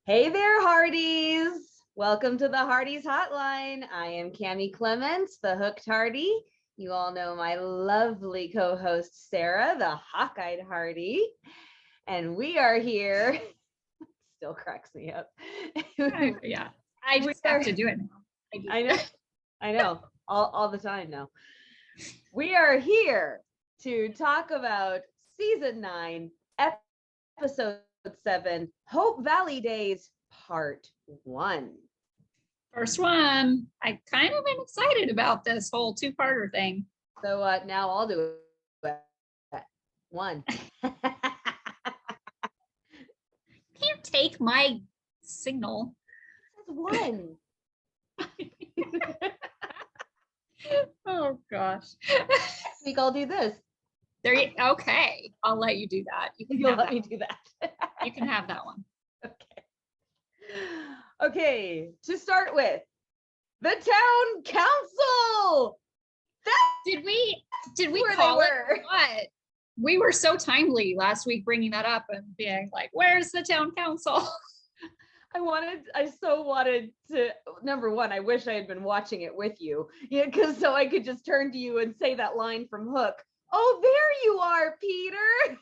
Hey there, Hardies. Welcome to the Hardies Hotline. I am Cami Clements, the Hooked Hardie. You all know my lovely co-host, Sarah, the Hawk-eyed Hardie. And we are here. Still cracks me up. Yeah, I just have to do it now. I know, all the time now. We are here to talk about season 9, episode 7, Hope Valley Days, part 1. First one. I kind of am excited about this whole two-parter thing. So now I'll do it. 1. Can't take my signal. That's 1. Oh gosh. Next week I'll do this. Okay, I'll let you do that. You'll let me do that. You can have that one. Okay, to start with, the town council. Did we call it or what? We were so timely last week bringing that up and being like, where's the town council? I so wanted to, number one, I wish I had been watching it with you. Yeah, because so I could just turn to you and say that line from Hook. Oh, there you are, Peter.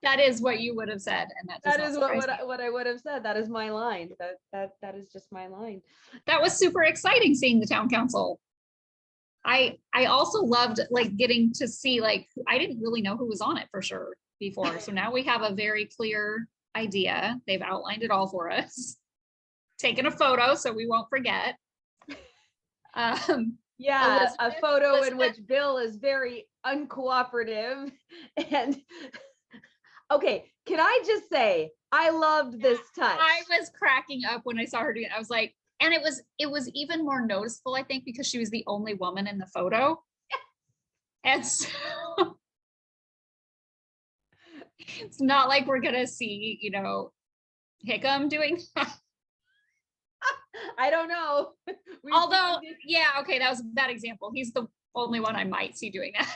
That is what you would have said, and that is what I would have said. That is my line. That is just my line. That was super exciting seeing the town council. I also loved like getting to see, like, I didn't really know who was on it for sure before. So now we have a very clear idea. They've outlined it all for us. Taken a photo so we won't forget. Yeah, a photo in which Bill is very uncooperative. And okay, can I just say, I loved this touch. I was cracking up when I saw her doing it. I was like, and it was even more noticeable, I think, because she was the only woman in the photo. And so it's not like we're gonna see, Hickam doing that. I don't know. Although, yeah, okay, that was a bad example. He's the only one I might see doing that.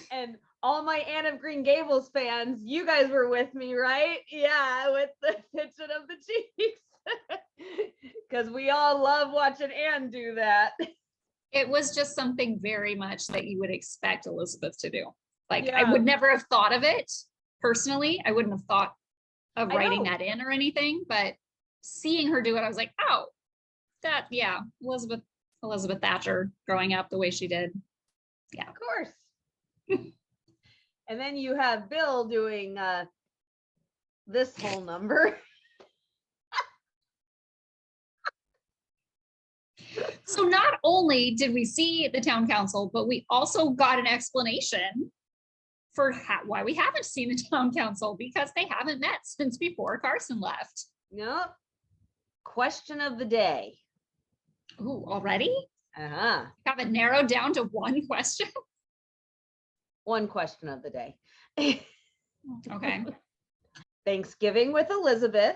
And all my Anne of Green Gables fans, you guys were with me, right? Yeah, with the pitching of the cheeks. Because we all love watching Anne do that. It was just something very much that you would expect Elizabeth to do. Like, yeah. I would never have thought of it personally. I wouldn't have thought of writing that in or anything, but seeing her do it, I was like, oh, that, yeah, Elizabeth Thatcher growing up the way she did. Yeah. Of course. And then you have Bill doing this whole number. So not only did we see the town council, but we also got an explanation for why we haven't seen the town council, because they haven't met since before Carson left. Nope. Question of the day. Ooh, already? Uh-huh. Have it narrowed down to one question? One question of the day. Okay. Thanksgiving with Elizabeth.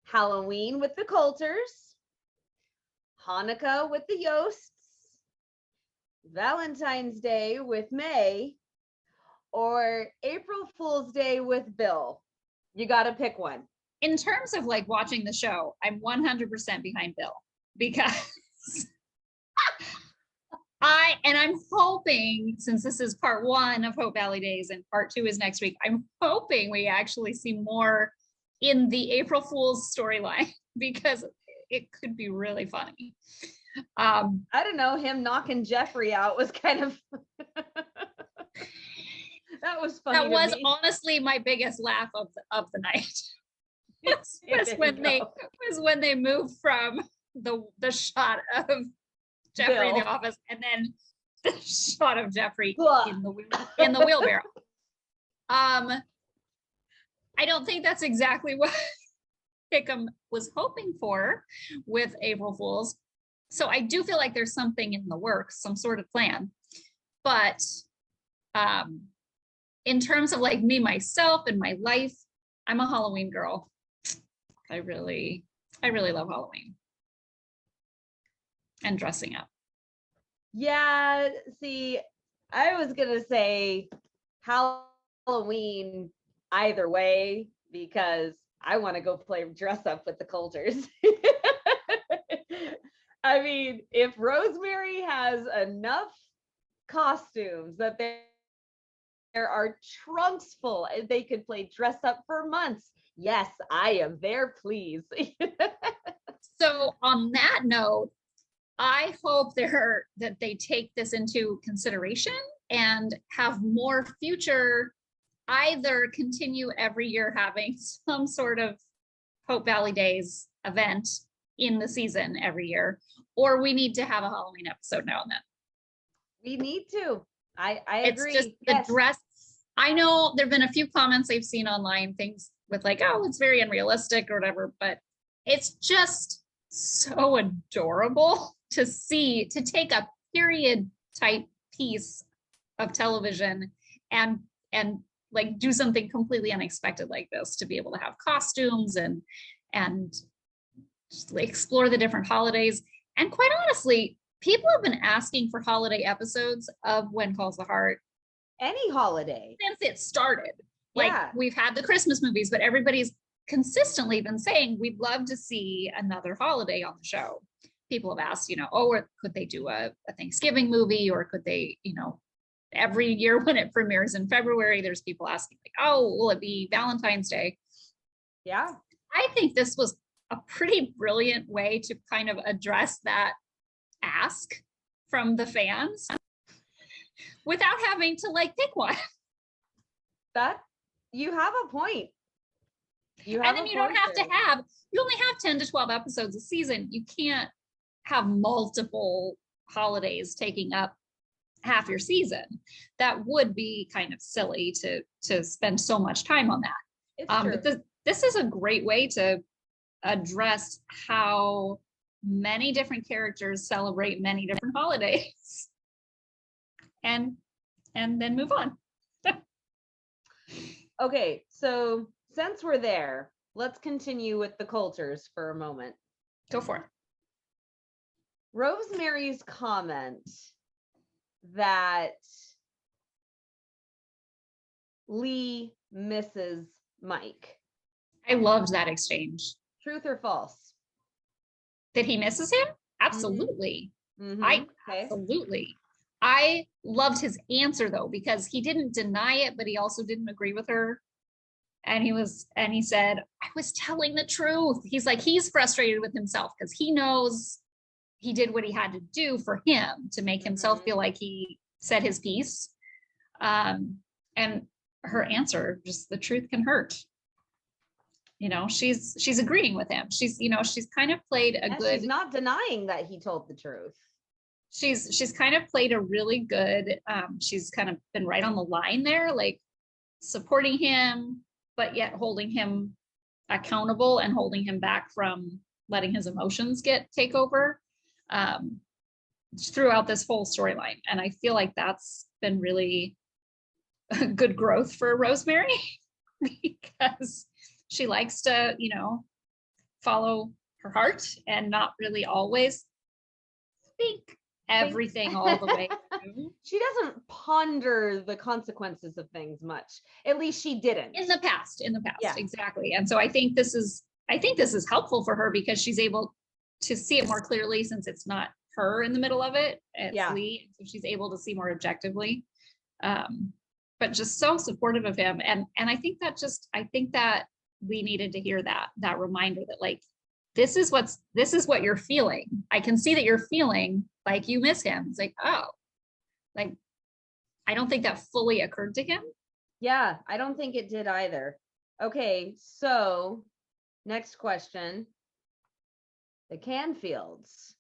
Halloween with the Coulters. Hanukkah with the Yosts. Valentine's Day with Mei. Or April Fool's Day with Bill. You got to pick one. In terms of like watching the show, I'm 100% behind Bill, because I'm hoping, since this is part 1 of Hope Valley Days and part 2 is next week, I'm hoping we actually see more in the April Fool's storyline, because it could be really funny. I don't know, him knocking Jeffrey out was kind of that was funny. That was honestly my biggest laugh of the night. was when they moved from the shot of Jeffrey Bill in the office, and then the shot of Jeffrey in the wheelbarrow. I don't think that's exactly what Hickam was hoping for with April Fools. So I do feel like there's something in the works, some sort of plan. But in terms of like me, myself, and my life, I'm a Halloween girl. I really love Halloween and dressing up. Yeah, see, I was gonna say Halloween Halloween either way because I want to go play dress up with the Coulters. I mean, if Rosemary has enough costumes that there are trunks full and they could play dress up for months, yes, I am there, please. So on that note, I hope that they take this into consideration and have more future, either continue every year having some sort of Hope Valley Days event in the season every year, or we need to have a Halloween episode now and then. We need to. I agree. It's just the dress. I know there've been a few comments I've seen online, things with like, oh, it's very unrealistic or whatever, but it's just so adorable to take a period type piece of television and like do something completely unexpected like this, to be able to have costumes and just explore the different holidays. And quite honestly, people have been asking for holiday episodes of When Calls the Heart. Any holiday. Since it started. Like, yeah. We've had the Christmas movies, but everybody's consistently been saying, we'd love to see another holiday on the show. People have asked, or could they do a Thanksgiving movie, or could they, every year when it premieres in February, there's people asking like, oh, will it be Valentine's Day? Yeah. I think this was a pretty brilliant way to kind of address that ask from the fans without having to like pick one. That you have a point. You only have 10 to 12 episodes a season. You can't have multiple holidays taking up half your season. That would be kind of silly to spend so much time on that. It's true. But this is a great way to address how many different characters celebrate many different holidays and then move on. Okay, so since we're there, let's continue with the Coulters for a moment. Go for it. Rosemary's comment that Lee misses Mike. I loved that exchange. Truth or false? That he misses him? Absolutely. Mm-hmm. Absolutely. I loved his answer though, because he didn't deny it, but he also didn't agree with her. And he said, I was telling the truth. He's like, he's frustrated with himself because he knows he did what he had to do for him to make himself feel like he said his piece. And her answer, just the truth can hurt. She's agreeing with him. She's kind of played she's not denying that he told the truth. She's kind of played a really good, she's kind of been right on the line there, like supporting him, but yet holding him accountable and holding him back from letting his emotions take over throughout this whole storyline. And I feel like that's been really good growth for Rosemary because she likes to, follow her heart and not really always think everything all the way through. She doesn't ponder the consequences of things much. At least she didn't. In the past, yeah. Exactly. And so I think this is helpful for her because she's able to see it more clearly since it's not her in the middle of it. It's Lee. So she's able to see more objectively. But just so supportive of him. And I think that we needed to hear that reminder that like, this is what you're feeling. I can see that you're feeling like you miss him. It's like, oh, like, I don't think that fully occurred to him. Yeah, I don't think it did either. Okay, so next question. The Canfields.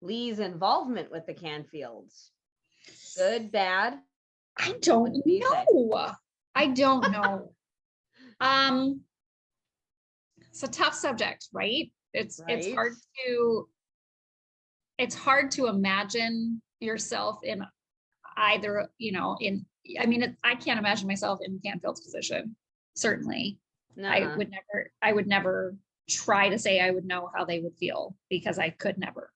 Lee's involvement with the Canfields. Good, bad? I don't know. I don't know. It's a tough subject, right? It's hard to imagine yourself in either, I can't imagine myself in Canfield's position. Certainly. I would never try to say I would know how they would feel because I could never.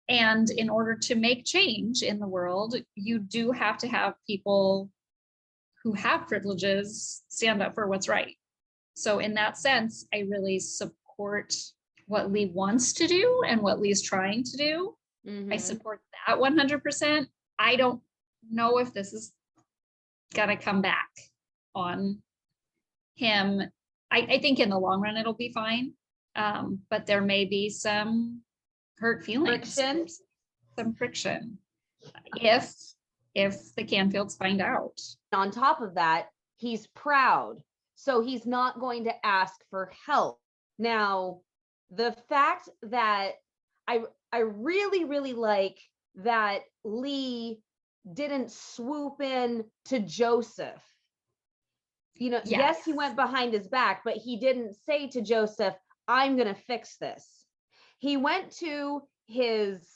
And in order to make change in the world, you do have to have people who have privileges stand up for what's right. So in that sense, I really support what Lee wants to do and what Lee's trying to do. Mm-hmm. I support that 100%. I don't know if this is gonna come back on him. I think in the long run it'll be fine, but there may be some hurt feelings, some friction if the Canfields find out. On top of that, he's proud, so he's not going to ask for help. Now, the fact that I really, really like that Lee didn't swoop in to Joseph. You know, yes, he went behind his back, but he didn't say to Joseph, I'm going to fix this. He went to his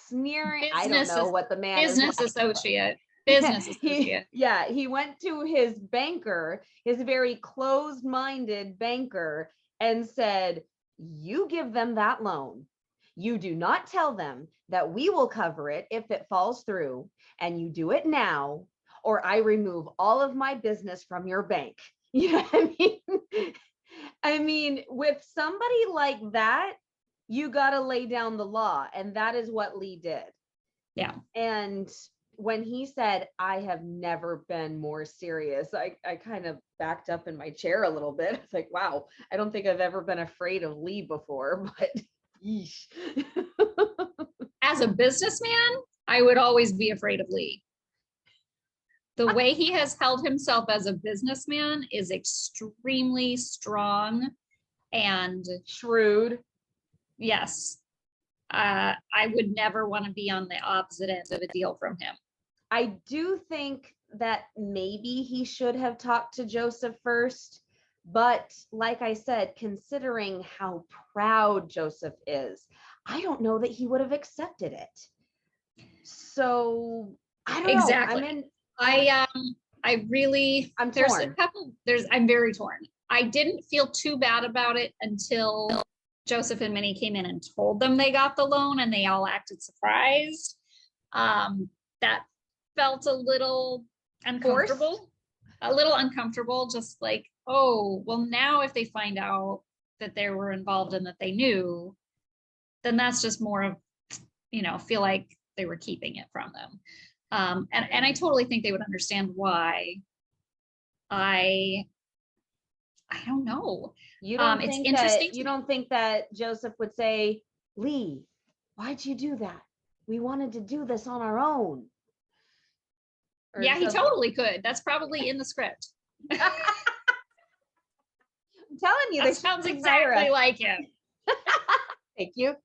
sneering, I don't know what the man is. Business associate. He went to his banker, his very closed-minded banker, and said, you give them that loan. You do not tell them that we will cover it if it falls through, and you do it now, or I remove all of my business from your bank. You know what I mean? I mean, with somebody like that, you got to lay down the law, and that is what Lee did. Yeah. And when he said, I have never been more serious, I kind of backed up in my chair a little bit. It's like, wow, I don't think I've ever been afraid of Lee before, but yeesh. As a businessman, I would always be afraid of Lee. The way he has held himself as a businessman is extremely strong and shrewd. Yes. I would never want to be on the opposite end of a deal from him. I do think that maybe he should have talked to Joseph first, but like I said, considering how proud Joseph is, I don't know that he would have accepted it. So I don't know. I'm torn. I'm very torn. I didn't feel too bad about it until Joseph and Minnie came in and told them they got the loan and they all acted surprised. That felt a little uncomfortable. Just like, oh, well, now if they find out that they were involved and that they knew, then that's just more of, feel like they were keeping it from them. And I totally think they would understand why. I don't know. You don't think interesting you don't think that Joseph would say, Lee, why'd you do that? We wanted to do this on our own. Yeah, he totally could. That's probably in the script. I'm telling you, that sounds exactly like him. Thank you.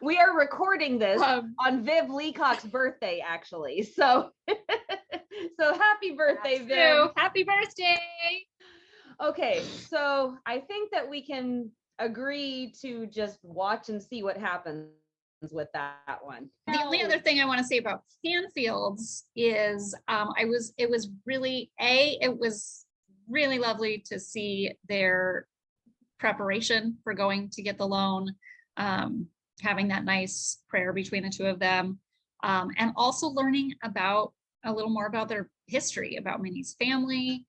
We are recording this on Viv Leacock's birthday, actually. So happy birthday, Viv. True. Happy birthday. Okay, so I think that we can agree to just watch and see what happens with that one. The only other thing I want to say about Canfields is it was really lovely to see their preparation for going to get the loan, having that nice prayer between the two of them, and also learning about a little more about their history, about Minnie's family.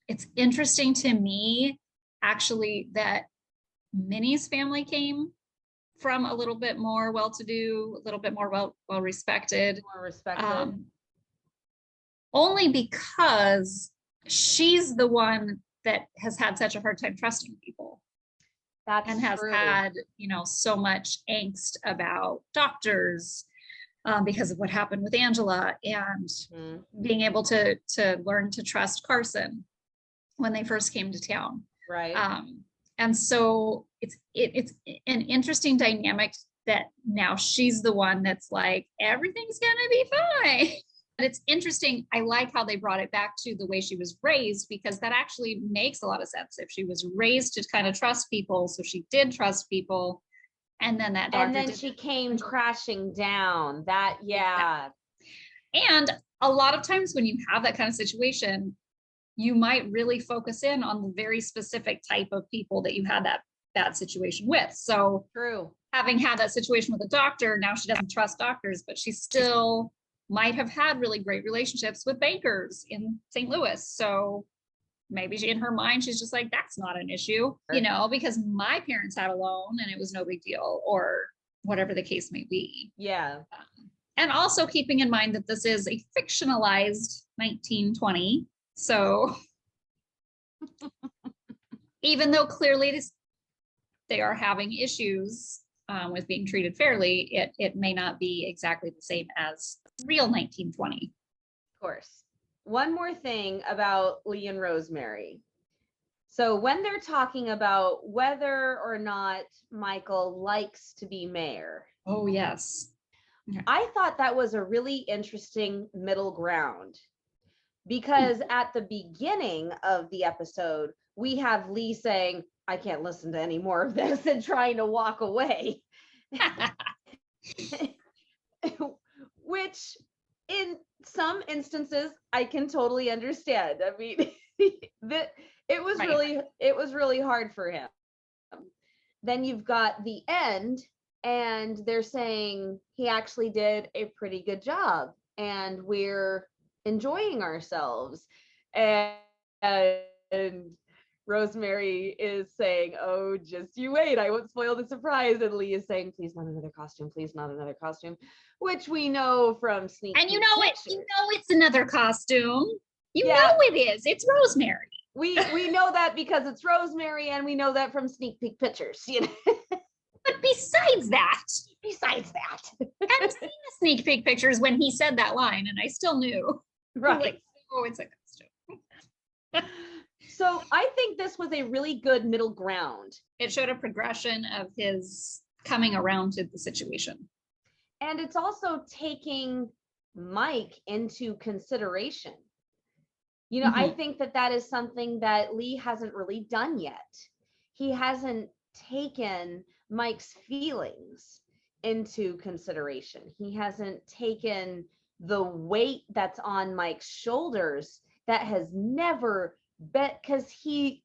It's interesting to me, actually, that Minnie's family came from a little bit more well-to-do, a little bit more well-respected. More respected. Only because she's the one that has had such a hard time trusting people. That's and has true. Had, so much angst about doctors because of what happened with Angela, and being able to learn to trust Carson when they first came to town. Right. And so it's an interesting dynamic that now she's the one that's like, everything's gonna be fine. But it's interesting. I like how they brought it back to the way she was raised, because that actually makes a lot of sense. If she was raised to kind of trust people, so she did trust people, and then she came crashing down. That, yeah. And a lot of times when you have that kind of situation, you might really focus in on the very specific type of people that you had that bad situation with. So True. having had that situation with a doctor, now she doesn't trust doctors, but she still might have had really great relationships with bankers in St. Louis. So maybe in her mind, she's just like, that's not an issue, you know, because my parents had a loan and it was no big deal, or whatever the case may be. Yeah. And also keeping in mind that this is a fictionalized 1920. So even though clearly they are having issues with being treated fairly, it may not be exactly the same as real 1920. Of course. One more thing about Lee and Rosemary. So when they're talking about whether or not Michael likes to be mayor. Oh, yes. Okay. I thought that was a really interesting middle ground, because at the beginning of the episode, we have Lee saying, I can't listen to any more of this, and trying to walk away. Which in some instances I can totally understand. I mean, it was really hard for him. Then you've got the end, and they're saying he actually did a pretty good job and we're enjoying ourselves. And Rosemary is saying, oh, just you wait, I won't spoil the surprise. And Lee is saying, please not another costume, please not another costume, which we know from Sneak. And you know it's another costume. You know it is. It's Rosemary. We know that because it's Rosemary, and we know that from sneak peek pictures, you know. But besides that, I hadn't seen the sneak peek pictures when he said that line, and I still knew. Right. Like, oh, it's a costume. So I think this was a really good middle ground. It showed a progression of his coming around to the situation. And it's also taking Mike into consideration. You know, I think that is something that Lee hasn't really done yet. He hasn't taken Mike's feelings into consideration. He hasn't taken the weight that's on Mike's shoulders that has never been, because he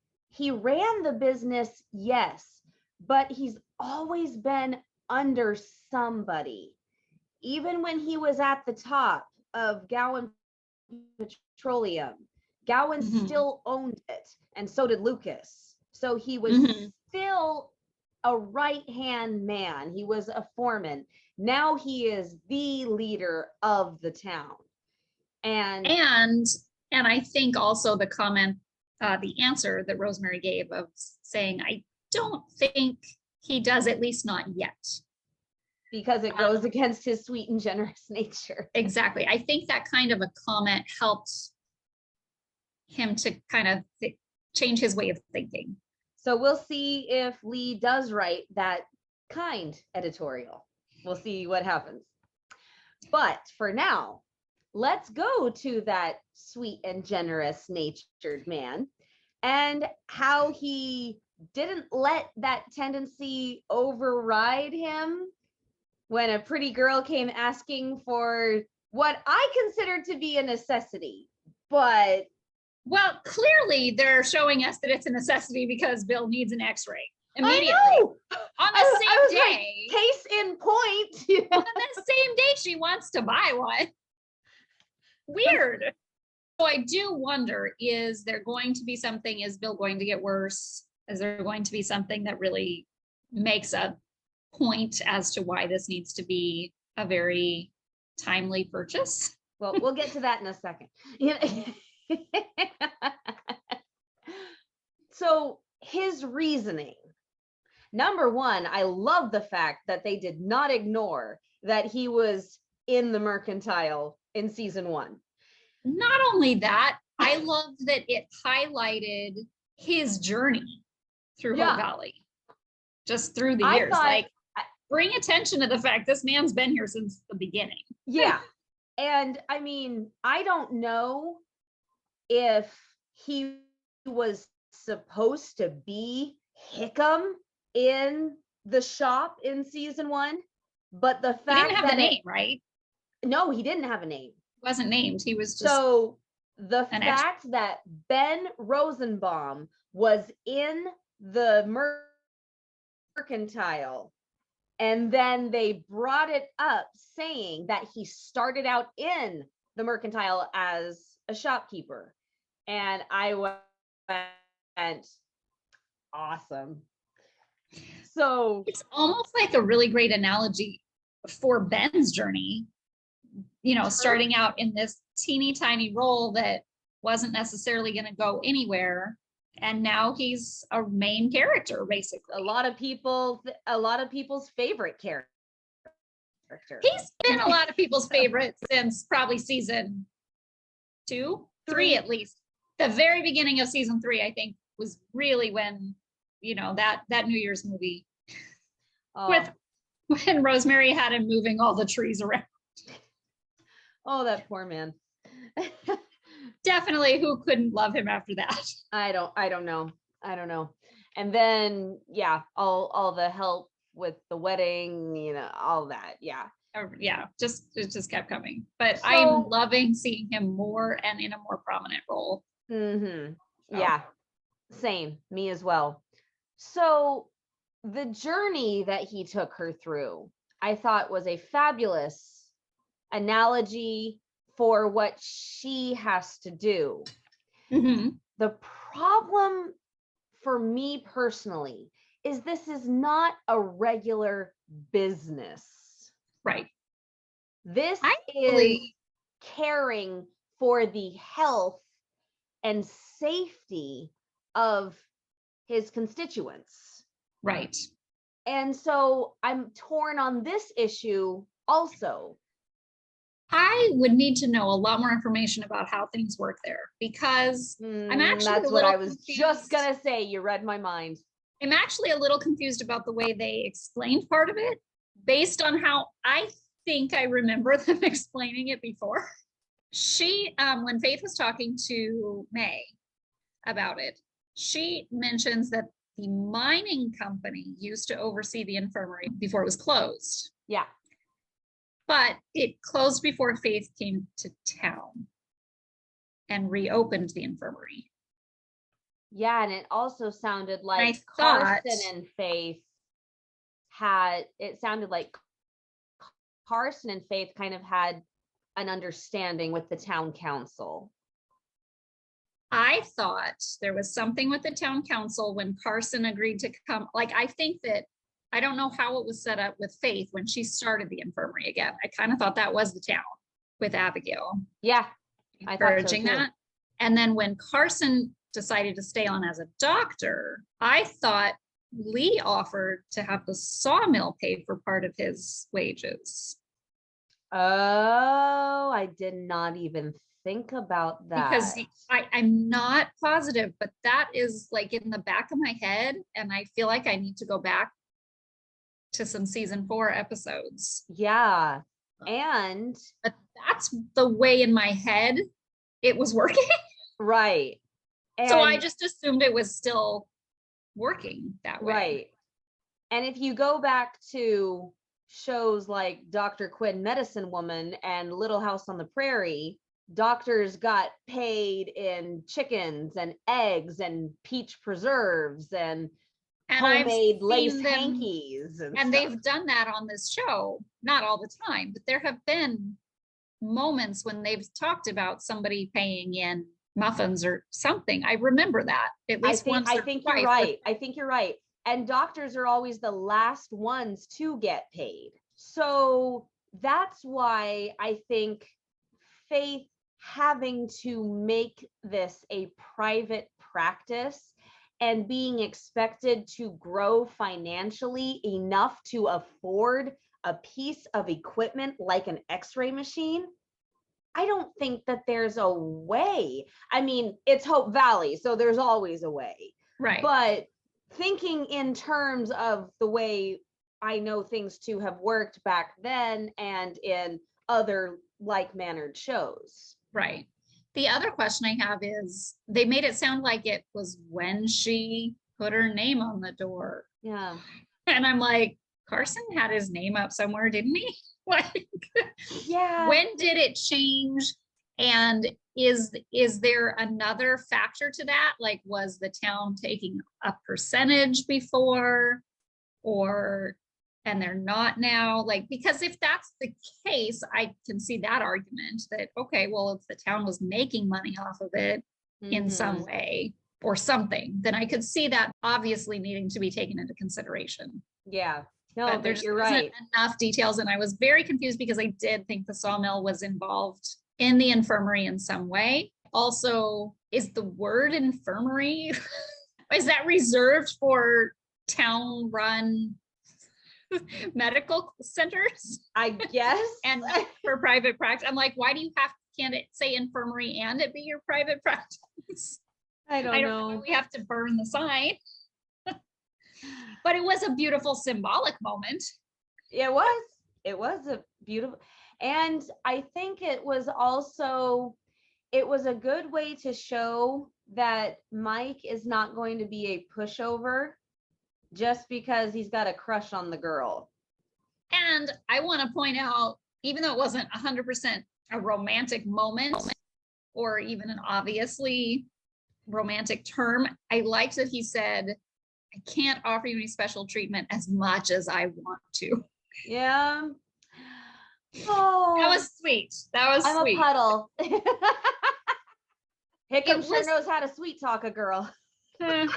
ran the business, yes, but he's always been under somebody. Even when he was at the top of Gowan Petroleum, Gowan still owned it, and so did Lucas. So he was still a right-hand man. He was a foreman. Now he is the leader of the town. And I think also the comment, the answer that Rosemary gave of saying, I don't think he does, at least not yet. Because it goes against his sweet and generous nature. Exactly. I think that kind of a comment helped him to kind of change his way of thinking. So we'll see if Lee does write that kind editorial. We'll see what happens. But for now, let's go to that sweet and generous natured man and how he didn't let that tendency override him when a pretty girl came asking for what I consider to be a necessity. But well, clearly they're showing us that it's a necessity because Bill needs an x-ray immediately. On the same day. Like, case in point. On the same day she wants to buy one. Weird. So I do wonder, is there going to be something, is Bill going to get worse? Is there going to be something that really makes a point as to why this needs to be a very timely purchase? Well, we'll get to that in a second. So his reasoning, number one, I love the fact that they did not ignore that he was in the mercantile in season 1. Not only that, I loved that it highlighted his journey through Hope Valley, just through the years. Bring attention to the fact this man's been here since the beginning. Yeah. And I mean, I don't know if he was supposed to be Hickam in the shop in season 1, but the fact he didn't have a name, right? No, he didn't have a name. He wasn't named. He was just so the fact that Ben Rosenbaum was in the mercantile. And then they brought it up saying that he started out in the mercantile as a shopkeeper. And I went, awesome. So it's almost like a really great analogy for Ben's journey, starting out in this teeny tiny role that wasn't necessarily going to go anywhere. And now he's a main character, basically. A lot of people's favorite character. He's been a lot of people's favorite since probably season 2, 3 at least. The very beginning of season 3, I think, was really when, that New Year's movie when Rosemary had him moving all the trees around. Oh, that poor man. Definitely, who couldn't love him after that? I don't know. And then, yeah, all the help with the wedding, all that. Yeah. Yeah, it just kept coming. But so, I'm loving seeing him more and in a more prominent role. Mm-hmm. So. Yeah, same. Me as well. So the journey that he took her through, I thought was a fabulous analogy for what she has to do. Mm-hmm. The problem for me personally is this is not a regular business. Right. This is caring for the health and safety of his constituents. Right. And so I'm torn on this issue also. I would need to know a lot more information about how things work there, because I'm actually that's what I was just gonna say. You read my mind. I'm actually a little confused about the way they explained part of it based on how I think I remember them explaining it before. She, when Faith was talking to Mei about it, she mentions that the mining company used to oversee the infirmary before it was closed. Yeah. But it closed before Faith came to town and reopened the infirmary. Yeah, and it also sounded like Carson and Faith kind of had an understanding with the town council. I thought there was something with the town council when Carson agreed to come. Like, I think that, I don't know how it was set up with Faith when she started the infirmary again. I kind of thought that was the town with Abigail. Yeah. Encouraging that. And then when Carson decided to stay on as a doctor, I thought Lee offered to have the sawmill pay for part of his wages. Oh, I did not even think about that. Because I'm not positive, but that is like in the back of my head. And I feel like I need to go back to some season 4 episodes. Yeah. But that's the way in my head it was working. Right. So I just assumed it was still working that way. Right. And if you go back to shows like Dr. Quinn, Medicine Woman, and Little House on the Prairie, doctors got paid in chickens and eggs and peach preserves and homemade lace hankies. And they've done that on this show, not all the time, but there have been moments when they've talked about somebody paying in muffins or something. I remember that at least once. I think you're right. I think you're right. And doctors are always the last ones to get paid. So that's why I think Faith having to make this a private practice and being expected to grow financially enough to afford a piece of equipment like an X-ray machine, I don't think that there's a way. I mean, it's Hope Valley, so there's always a way. Right. But thinking in terms of the way I know things to have worked back then and in other like-mannered shows. Right. The other question I have is, they made it sound like it was when she put her name on the door. Yeah. And I'm like, Carson had his name up somewhere, didn't he? Like, yeah. When did it change? And is there another factor to that? Like, was the town taking a percentage before? and they're not now, like, because if that's the case, I can see that argument that, okay, well, if the town was making money off of it in some way or something, then I could see that obviously needing to be taken into consideration. Yeah. No, but but you're right. Enough details. And I was very confused because I did think the sawmill was involved in the infirmary in some way. Also, is the word infirmary, is that reserved for town-run medical centers? I guess. And not for private practice? I'm like, why do you can't it say infirmary and it be your private practice? I don't know. We have to burn the sign. But it was a beautiful symbolic moment. It was a beautiful, and I think it was a good way to show that Mike is not going to be a pushover just because he's got a crush on the girl. And I want to point out, even though it wasn't 100% a romantic moment or even an obviously romantic term, I liked that he said, I can't offer you any special treatment as much as I want to. Yeah. Oh, that was sweet. I'm sweet. A puddle. Hickam sure knows how to sweet talk a girl.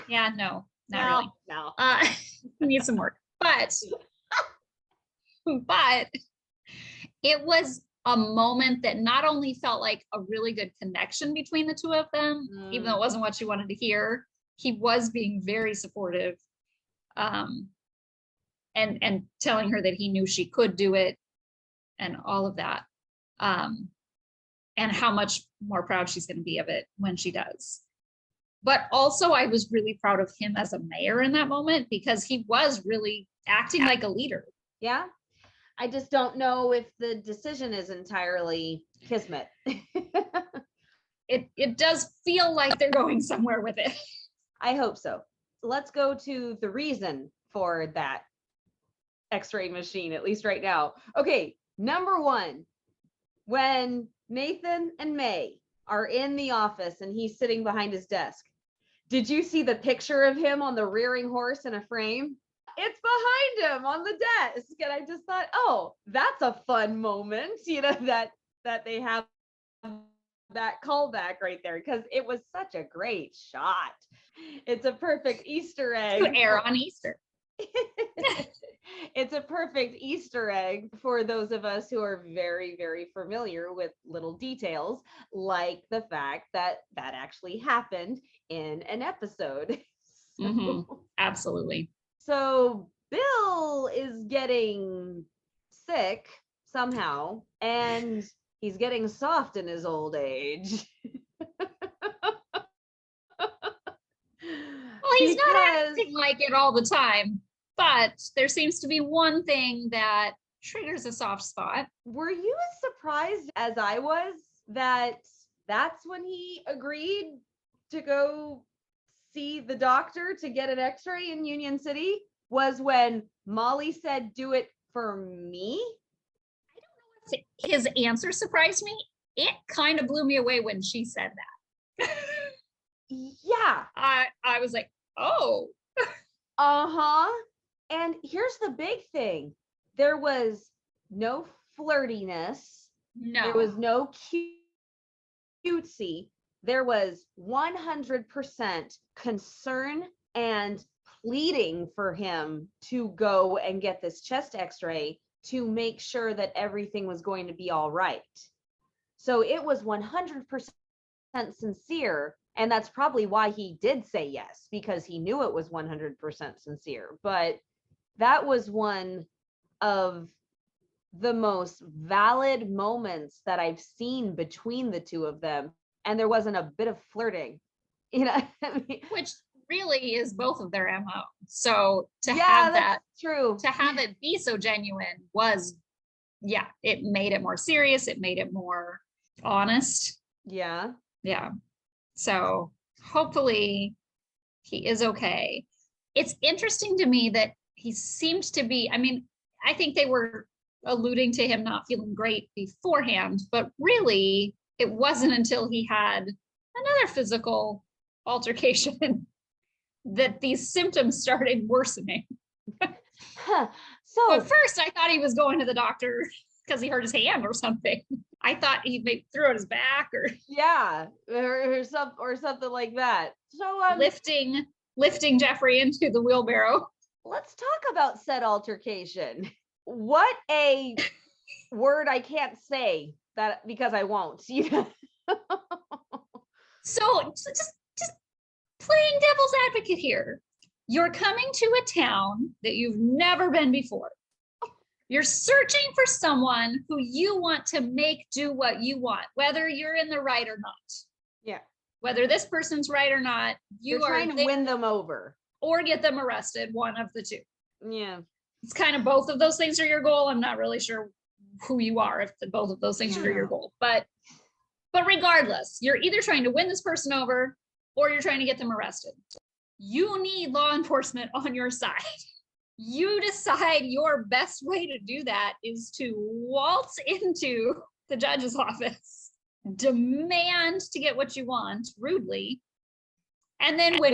Yeah, no, not really. No. Need some work. But it was a moment that not only felt like a really good connection between the two of them, even though it wasn't what she wanted to hear. He was being very supportive, and telling her that he knew she could do it and all of that, and how much more proud she's going to be of it when she does. But also I was really proud of him as a mayor in that moment because he was really acting like a leader. Yeah. I just don't know if the decision is entirely kismet. It does feel like they're going somewhere with it. I hope so. Let's go to the reason for that X-ray machine, at least right now. Okay, number one, when Nathan and Mei are in the office and he's sitting behind his desk, did you see the picture of him on the rearing horse in a frame? It's behind him on the desk. And I just thought, oh, that's a fun moment, that they have that callback right there, because it was such a great shot. It's a perfect Easter egg. To air on Easter. It's a perfect Easter egg for those of us who are very, very familiar with little details, like the fact that actually happened in an episode. Absolutely. So Bill is getting sick somehow, and he's getting soft in his old age. Well, he's not acting like it all the time, but there seems to be one thing that triggers a soft spot. Were you as surprised as I was that that's when he agreed to go see the doctor to get an X-ray in Union City? Was when Molly said, "Do it for me"? I don't know if his answer surprised me. It kind of blew me away when she said that. Yeah. I was like, oh. And here's the big thing. There was no flirtiness. No. There was no cutesy. There was 100% concern and pleading for him to go and get this chest X-ray to make sure that everything was going to be all right. So it was 100% sincere. And that's probably why he did say yes, because he knew it was 100% sincere. But that was one of the most valid moments that I've seen between the two of them. And there wasn't a bit of flirting, which really is both of their MO. So to have it be so genuine was, it made it more serious. It made it more honest. Yeah. So hopefully he is okay. It's interesting to me that he seems to be, I think they were alluding to him not feeling great beforehand, but really it wasn't until he had another physical altercation that these symptoms started worsening. So at first I thought he was going to the doctor because he hurt his hand or something. I thought he maybe threw it his back or or something like that. So lifting Jeffrey into the wheelbarrow. Let's talk about said altercation. What a word I can't say that because I won't. So just playing devil's advocate here. You're coming to a town that you've never been before. You're searching for someone who you want to make do what you want, whether you're in the right or not. Yeah. Whether this person's right or not, you're trying to win them over. Or get them arrested, one of the two. Yeah. It's kind of both of those things are your goal. I'm not really sure who you are if both of those things are your goal. But regardless, you're either trying to win this person over or you're trying to get them arrested. You need law enforcement on your side. You decide your best way to do that is to waltz into the judge's office, demand to get what you want rudely. And then when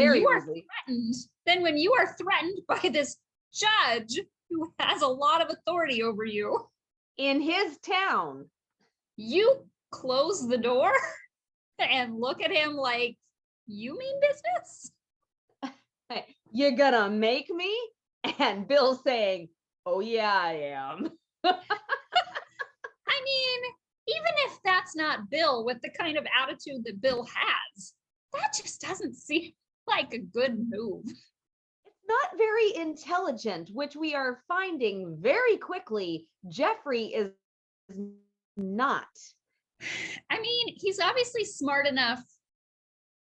you are threatened by this judge who has a lot of authority over you in his town, you close the door and look at him like, you mean business? You're gonna make me? And Bill's saying, oh yeah, I am. I mean, even if that's not Bill with the kind of attitude that Bill has, that just doesn't seem like a good move. It's not very intelligent, which we are finding very quickly. Jeffrey is not. I mean, he's obviously smart enough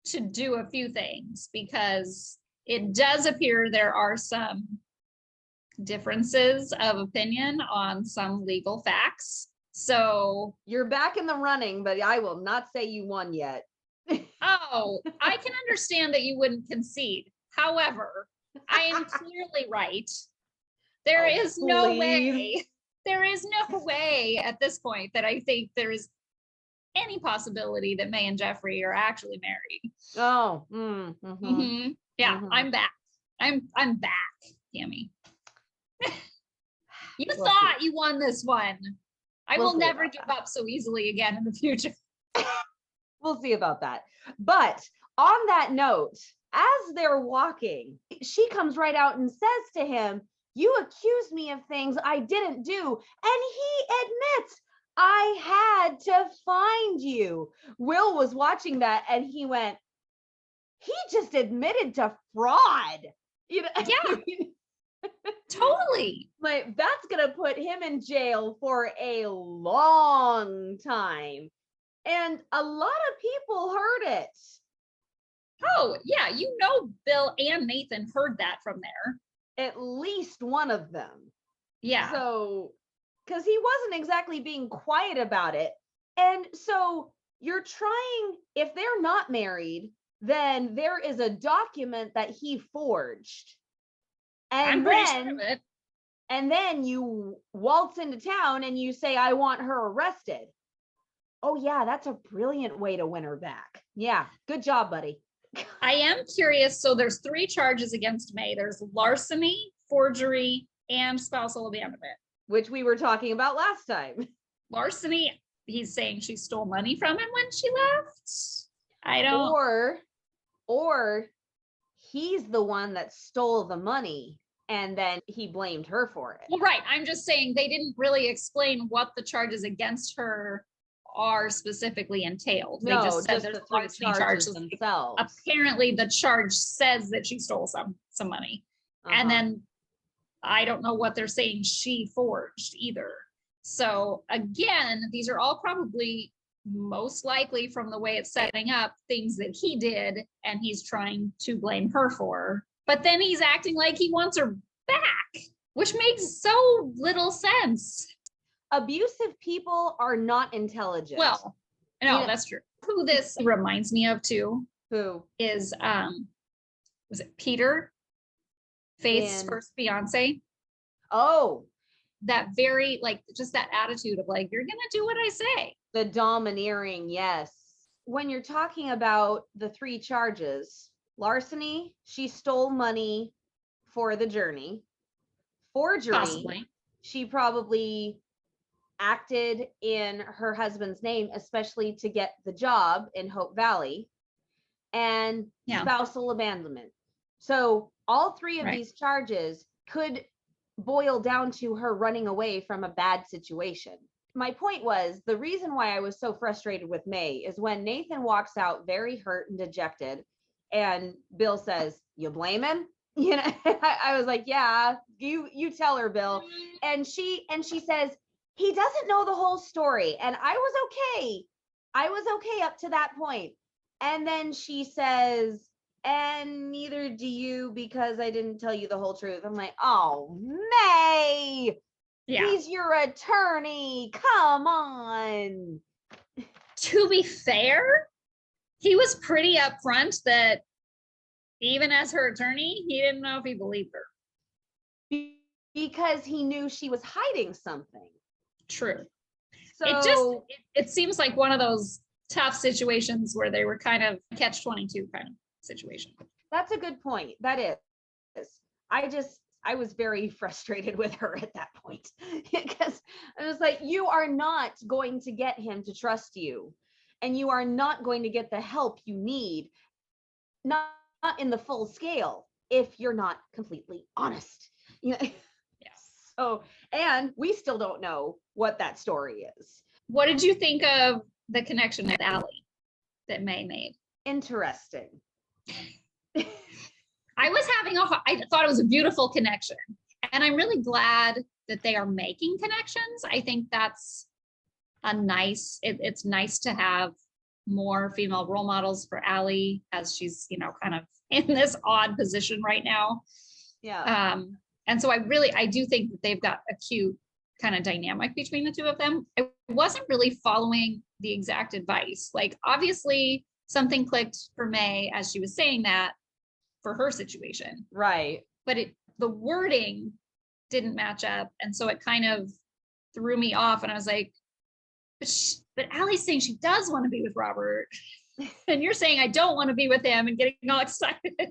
to do a few things because it does appear there are some differences of opinion on some legal facts. So you're back in the running, but I will not say you won yet. Oh, I can understand that you wouldn't concede. However, I am clearly right. There is no way at this point that I think there is any possibility that Mei and Jeffrey are actually married. Oh, yeah, I'm back. I'm back, Tammy. You thought you won this one. I will never give up so easily again in the future. We'll see about that. But on that note, as they're walking, she comes right out and says to him, you accused me of things I didn't do. And he admits, I had to find you. Will was watching that and he went, he just admitted to fraud. You know? Yeah. Totally. Like that's going to put him in jail for a long time. And a lot of people heard it. Oh, yeah. You know, Bill and Nathan heard that from there. At least one of them. Yeah. So, because he wasn't exactly being quiet about it. And so you're trying, if they're not married, then there is a document that he forged. And I'm pretty sure of it. And then you waltz into town and you say, I want her arrested. Oh yeah, that's a brilliant way to win her back. Yeah, good job, buddy. I am curious. So there's 3 charges against Mei. There's larceny, forgery, and spousal abandonment. Which we were talking about last time. Larceny, he's saying she stole money from him when she left. I don't. Or he's the one that stole the money and then he blamed her for it. Well, right. I'm just saying they didn't really explain what the charges against her are specifically entailed. No, they just said there's the 3 charges themselves. Apparently the charge says that she stole some money. And then I don't know what they're saying she forged either. So again, these are all probably most likely from the way it's setting up things that he did and he's trying to blame her for. But then he's acting like he wants her back, which makes so little sense. Abusive people are not intelligent. Well, no, that's true. Who this reminds me of too? Who is was it Peter? Faith's first fiance. Oh, that very just that attitude of like, you're gonna do what I say. The domineering, yes. When you're talking about the 3 charges, larceny, she stole money for the journey. forgery. Possibly. She probably acted in her husband's name, especially to get the job in Hope Valley, and spousal abandonment. So all three of these charges could boil down to her running away from a bad situation. My point was, the reason why I was so frustrated with Mei is when Nathan walks out very hurt and dejected, and Bill says, "You blame him?" You know, I was like, "Yeah, you tell her, Bill." And she says, "He doesn't know the whole story." And I was okay. I was okay up to that point. And then she says, "And neither do you, because I didn't tell you the whole truth." I'm like, "Oh, Mei, he's your attorney. Come on." To be fair, he was pretty upfront that even as her attorney, he didn't know if he believed her. Because he knew she was hiding something. True. So it seems like one of those tough situations where they were kind of catch-22 kind of situation. That's a good point. That is. I was very frustrated with her at that point, because I was like, you are not going to get him to trust you, and you are not going to get the help you need, not in the full scale, if you're not completely honest. You know? Yes. So, and we still don't know what that story is. What did you think of the connection with Allie that Mei made? Interesting. I thought it was a beautiful connection, and I'm really glad that they are making connections. I think that's it's nice to have more female role models for Allie, as she's, kind of in this odd position right now. Yeah. And so I do think that they've got a cute kind of dynamic between the two of them. I wasn't really following the exact advice. Like, obviously something clicked for Mei as she was saying that for her situation. Right. But the wording didn't match up. And so it kind of threw me off. And I was like, but Allie's saying she does want to be with Robert. And you're saying I don't want to be with him, and getting all excited.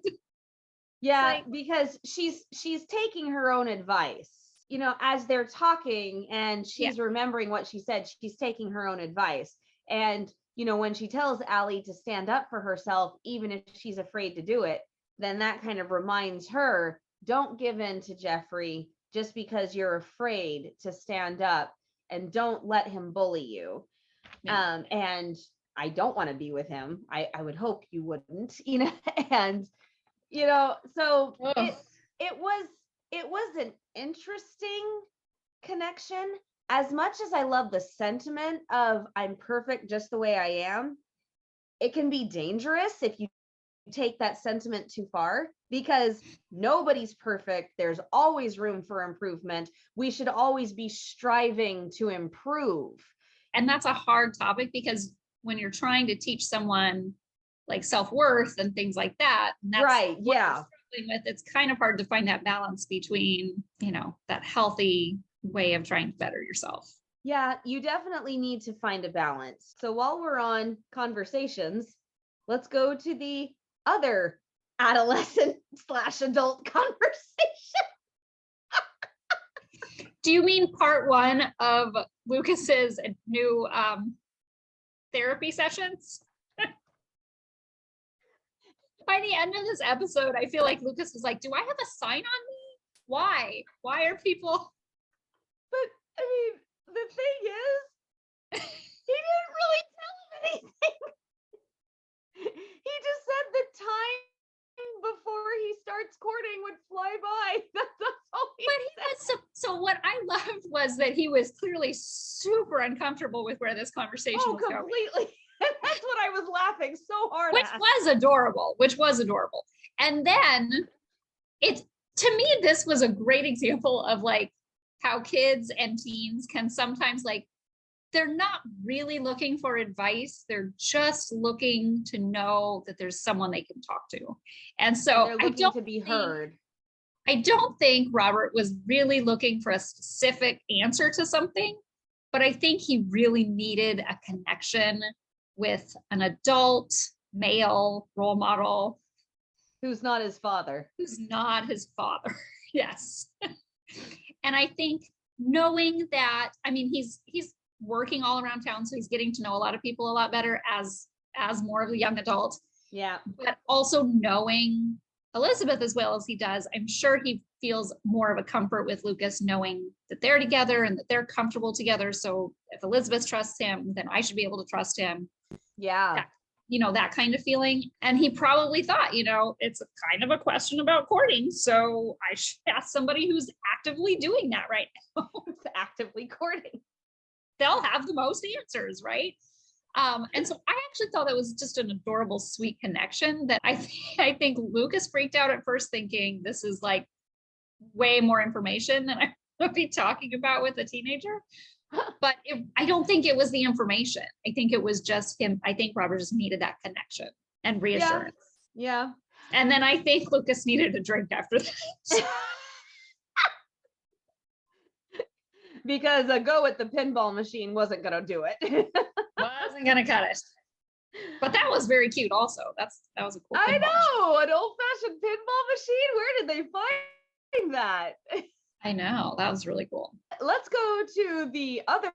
Yeah, because she's taking her own advice. As they're talking and she's remembering what she said, she's taking her own advice. And, when she tells Allie to stand up for herself, even if she's afraid to do it, then that kind of reminds her, don't give in to Jeffrey just because you're afraid to stand up, and don't let him bully you. Yeah. And I don't want to be with him. I would hope you wouldn't, and, so it was an interesting connection. As much as I love the sentiment of I'm perfect just the way I am, it can be dangerous if you take that sentiment too far, because nobody's perfect. There's always room for improvement. We should always be striving to improve. And that's a hard topic, because when you're trying to teach someone like self-worth and things like that, and that's right. Yeah. Struggling with, it's kind of hard to find that balance between, that healthy way of trying to better yourself. Yeah, you definitely need to find a balance. So while we're on conversations, let's go to the other adolescent/adult conversation. Do you mean part one of Lucas's new therapy sessions? By the end of this episode, I feel like Lucas was like, do I have a sign on me? Why? Why are people? But I mean, the thing is, he didn't really tell him anything. He just said the time before he starts courting would fly by. That's all he said. So what I loved was that he was clearly super uncomfortable with where this conversation was going. Completely. That's what I was laughing so hard at. Which was adorable. And then to me, this was a great example of like how kids and teens can sometimes, like, they're not really looking for advice. They're just looking to know that there's someone they can talk to. And so they're looking to be heard. I don't think Robert was really looking for a specific answer to something, but I think he really needed a connection with an adult male role model. Who's not his father. Yes. And I think knowing that, I mean, he's working all around town, so he's getting to know a lot of people a lot better as more of a young adult. Yeah. But also knowing Elizabeth as well as he does, I'm sure he feels more of a comfort with Lucas knowing that they're together and that they're comfortable together. So if Elizabeth trusts him, then I should be able to trust him. Yeah. That, that kind of feeling. And he probably thought, it's a kind of a question about courting. So I should ask somebody who's actively doing that right now. It's actively courting. They'll have the most answers, right? And so I actually thought that was just an adorable, sweet connection that I think Lucas freaked out at first thinking this is like way more information than I would be talking about with a teenager. But I don't think it was the information. I think it was just him. I think Robert just needed that connection and reassurance. Yeah. And then I think Lucas needed a drink after that. Because a go at the pinball machine wasn't going to do it. Wasn't going to cut it. But that was very cute also. That was a cool I know, machine. an old-fashioned pinball machine. Where did they find that? I know, that was really cool. Let's go to the other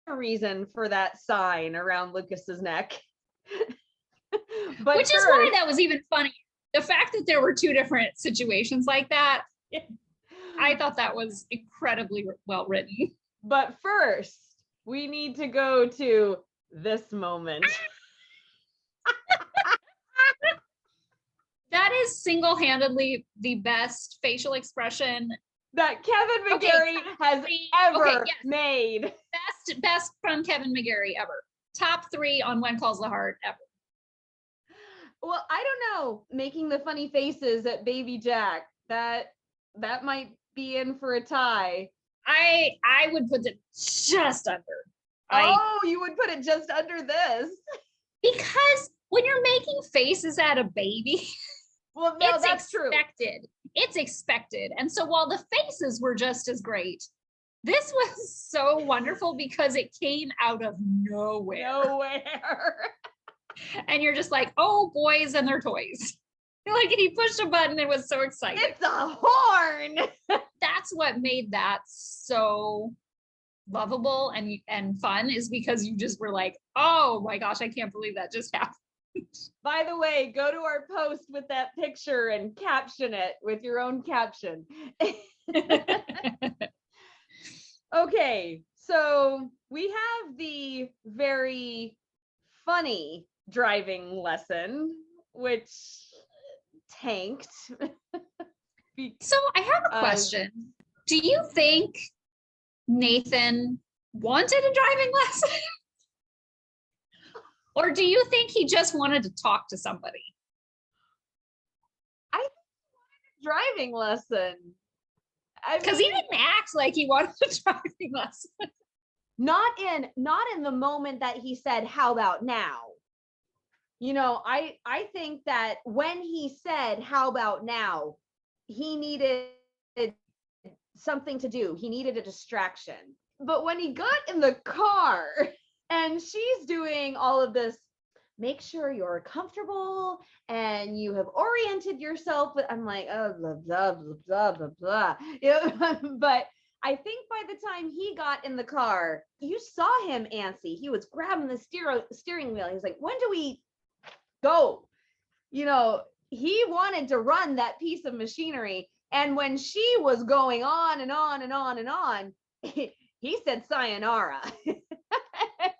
reason for that sign around Lucas's neck. Which is why that was even funny. The fact that there were two different situations like that, I thought that was incredibly well written. But first, we need to go to this moment. That is single-handedly the best facial expression that Kevin McGarry has ever made. Best from Kevin McGarry ever. Top 3 on When Calls the Heart ever. Well, I don't know. Making the funny faces at Baby Jack, that might be in for a tie. I would put it just under. You would put it just under this. Because when you're making faces at a baby, well, no, that's expected. True. It's expected. And so while the faces were just as great, this was so wonderful because it came out of nowhere. And you're just like, oh, boys and their toys. Like he pushed a button and was so excited. It's a horn. That's what made that so lovable and fun, is because you just were like, oh my gosh, I can't believe that just happened. By the way, go to our post with that picture and caption it with your own caption. Okay, so we have the very funny driving lesson, which tanked. So I have a question. Do you think Nathan wanted a driving lesson? Or do you think he just wanted to talk to somebody? I think he wanted a driving lesson. Because he didn't act like he wanted a driving lesson. Not in the moment that he said, "How about now?" I think that when he said, "How about now?" he needed something to do. He needed a distraction. But when he got in the car and she's doing all of this, make sure you're comfortable and you have oriented yourself. I'm like, oh, blah, blah, blah, blah, blah, blah. But I think by the time he got in the car, you saw him antsy. He was grabbing the steering wheel. He was like, when do we go? He wanted to run that piece of machinery. And when she was going on and on and on and on, he said sayonara.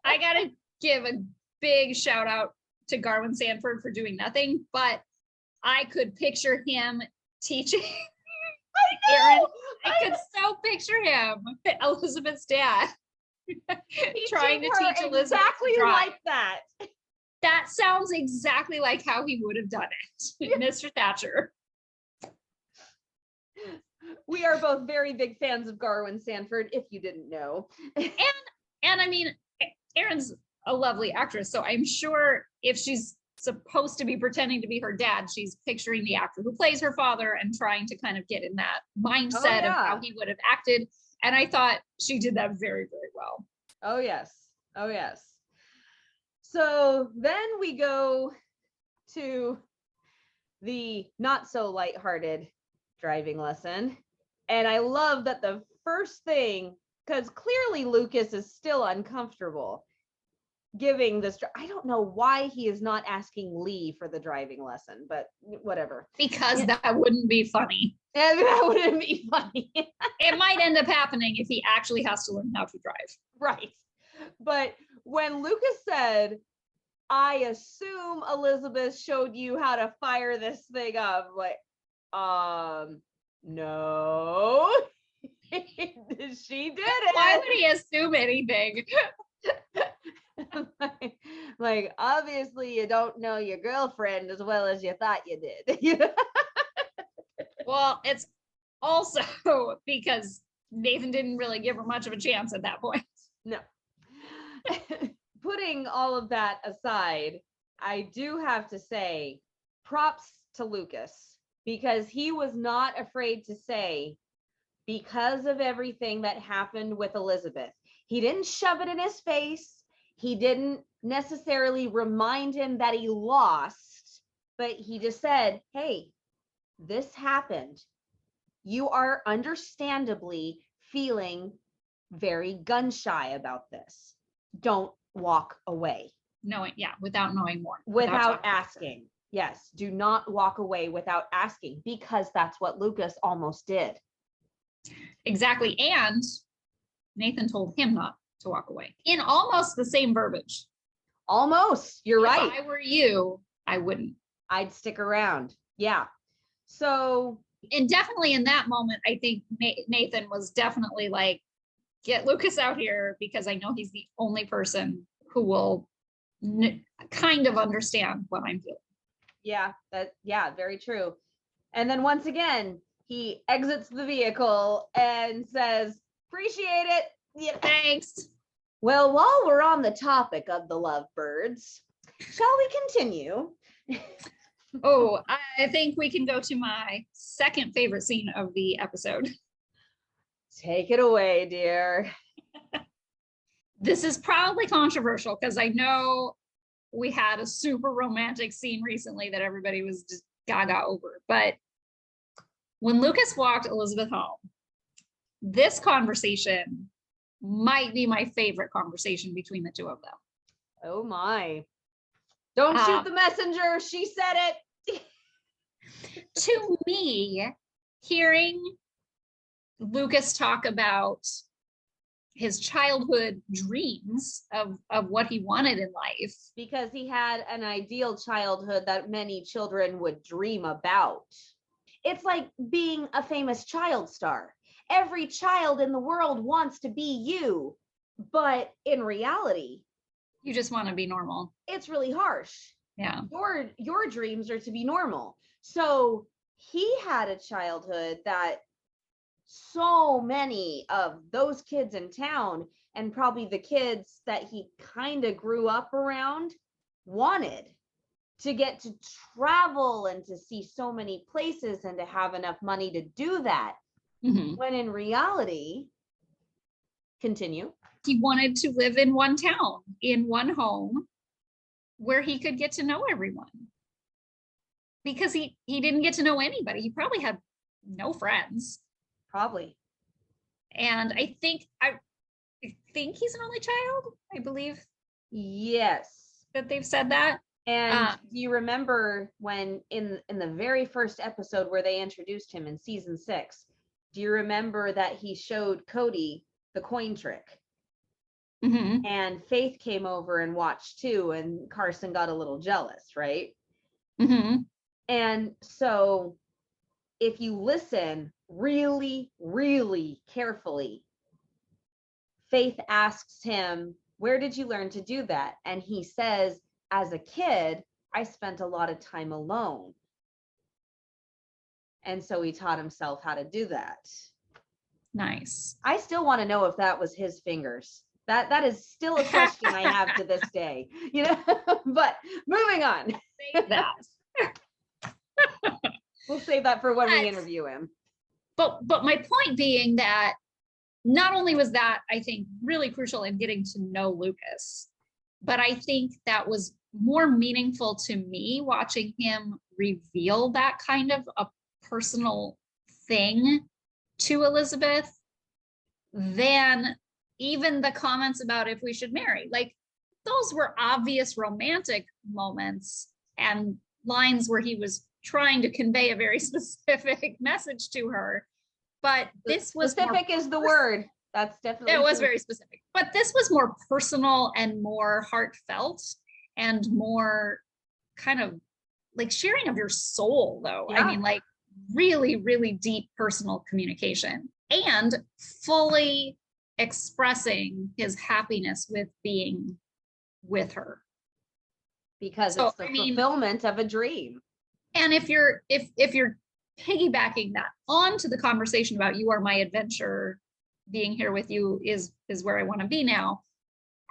I gotta give a big shout out to Garwin Sanford for doing nothing, but I could picture him teaching. I know. Aaron, I could so picture him, Elizabeth's dad, trying to teach Elizabeth exactly to drive. Like that. That sounds exactly like how he would have done it, Mr. Thatcher. We are both very big fans of Garwin Sanford, if you didn't know. And I mean, Erin's a lovely actress, so I'm sure if she's supposed to be pretending to be her dad, she's picturing the actor who plays her father and trying to kind of get in that mindset of how he would have acted. And I thought she did that very, very well. Oh, yes. Oh, yes. So then we go to the not so lighthearted driving lesson. And I love that the first thing, because clearly Lucas is still uncomfortable giving this. I don't know why he is not asking Lee for the driving lesson, but whatever. Because that wouldn't be funny. And that wouldn't be funny. It might end up happening if he actually has to learn how to drive. Right. But when Lucas said, I assume Elizabeth showed you how to fire this thing up, like, no. She did it. Why would he assume anything? like, obviously you don't know your girlfriend as well as you thought you did. Well, it's also because Nathan didn't really give her much of a chance at that point. No. Putting all of that aside, I do have to say props to Lucas, because he was not afraid to say, because of everything that happened with Elizabeth, he didn't shove it in his face. He didn't necessarily remind him that he lost, but he just said, hey, this happened. You are understandably feeling very gun shy about this. Don't walk away. Without knowing more. Without asking. Yes, do not walk away without asking, because that's what Lucas almost did. Exactly. And Nathan told him not to walk away in almost the same verbiage. Almost. You're right. If I were you, I wouldn't. I'd stick around. Yeah. So. And definitely in that moment, I think Nathan was definitely like, get Lucas out here, because I know he's the only person who will kind of understand what I'm feeling. Yeah, very true. And then once again, he exits the vehicle and says, appreciate it. Yeah, thanks. Well, while we're on the topic of the lovebirds, shall we continue? Oh, I think we can go to my second favorite scene of the episode. Take it away, dear. This is probably controversial, because I know we had a super romantic scene recently that everybody was just gaga over. But when Lucas walked Elizabeth home, this conversation might be my favorite conversation between the two of them. Oh my. Don't shoot the messenger. She said it. To me, hearing Lucas talk about his childhood dreams of what he wanted in life. Because he had an ideal childhood that many children would dream about. It's like being a famous child star. Every child in the world wants to be you, but in reality, you just want to be normal. It's really harsh. Yeah. Your dreams are to be normal. So he had a childhood that so many of those kids in town, and probably the kids that he kind of grew up around, wanted to get to travel and to see so many places and to have enough money to do that. Mm-hmm. When in reality, continue. He wanted to live in one town, in one home, where he could get to know everyone. Because he didn't get to know anybody. He probably had no friends. Probably. And I think he's an only child, I believe. Yes. That they've said that. And do you remember when in the very first episode where they introduced him in season 6, do you remember that he showed Cody the coin trick? Mm-hmm. And Faith came over and watched too, and Carson got a little jealous, right? Mm-hmm. And so if you listen really, really carefully, Faith asks him, where did you learn to do that? And he says, as a kid, I spent a lot of time alone. And so he taught himself how to do that. Nice. I still want to know if that was his fingers. That is still a question I have to this day, you know, but moving on. Save that. We'll save that for when we interview him. But my point being that not only was that, I think, really crucial in getting to know Lucas, but I think that was more meaningful to me watching him reveal that kind of a personal thing to Elizabeth than even the comments about if we should marry. Like, those were obvious romantic moments and lines where he was trying to convey a very specific message to her. But this was specific is the word. That's definitely it was true. very specific. But this was more personal and more heartfelt and more kind of like sharing of your soul, though. Yeah. I mean, like really, really deep personal communication and fully expressing his happiness with being with her. Because it's the fulfillment of a dream. And if you're piggybacking that onto the conversation about you are my adventure, being here with you is where I want to be now,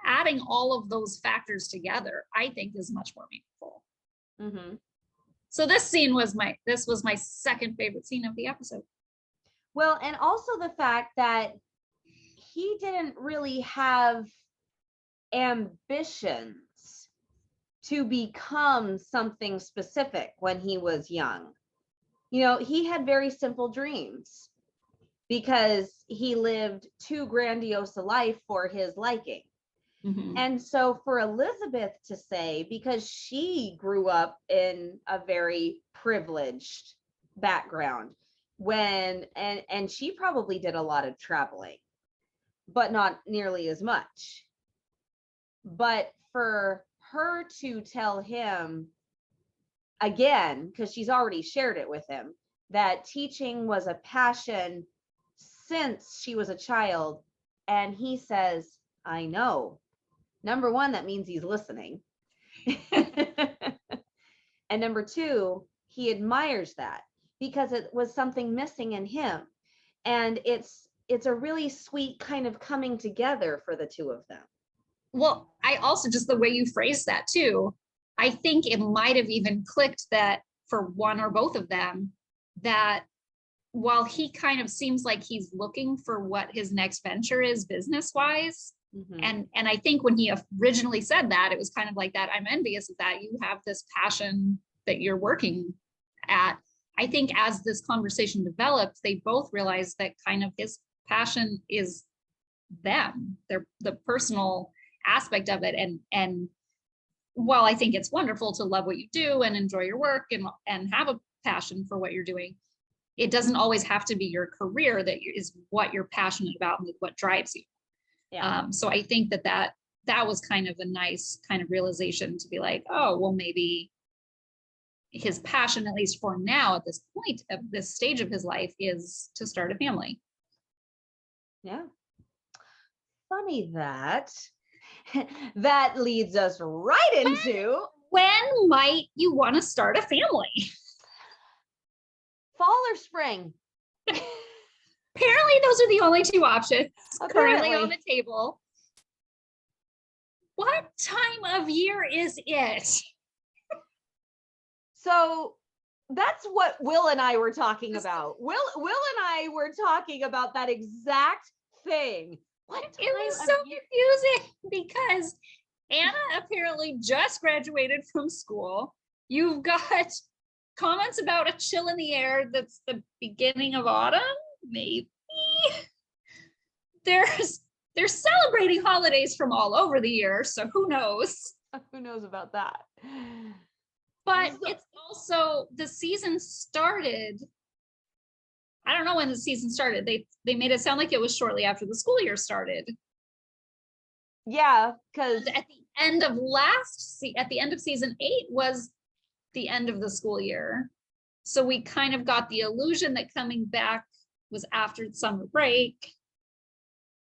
adding all of those factors together, I think is much more meaningful. Mm-hmm. So this was my second favorite scene of the episode. Well, and also the fact that he didn't really have ambitions to become something specific when he was young. You know, he had very simple dreams because he lived too grandiose a life for his liking. Mm-hmm. And so for Elizabeth to say, because she grew up in a very privileged background and she probably did a lot of traveling, but not nearly as much. But for her to tell him again, because she's already shared it with him, that teaching was a passion since she was a child. And he says, I know. Number one, that means he's listening. And number two, he admires that because it was something missing in him. And it's a really sweet kind of coming together for the two of them. Well, I also, just the way you phrased that too, I think it might have even clicked that for one or both of them, that while he kind of seems like he's looking for what his next venture is business-wise, mm-hmm. and I think when he originally said that, it was kind of like that, I'm envious of that. You have this passion that you're working at. I think as this conversation developed, they both realized that kind of his passion is them, the personal aspect of it. And while I think it's wonderful to love what you do and enjoy your work and have a passion for what you're doing, it doesn't always have to be your career that is what you're passionate about and what drives you. Yeah. So I think that was kind of a nice kind of realization to be like, oh, well, maybe his passion, at least for now, at this point of this stage of his life, is to start a family. Yeah. Funny that leads us right into when might you want to start a family? Fall or spring? Apparently those are the only two options currently on the table. What time of year is it? So that's what Will and I were talking about. Will and I were talking about that exact thing. It was so confusing because Anna apparently just graduated from school. You've got comments about a chill in the air that's the beginning of autumn, maybe. They're celebrating holidays from all over the year, so who knows? Who knows about that? But it's also, the season started, I don't know when the season started. They made it sound like it was shortly after the school year started. Yeah, because at the end of season 8 was the end of the school year. So we kind of got the illusion that coming back was after summer break.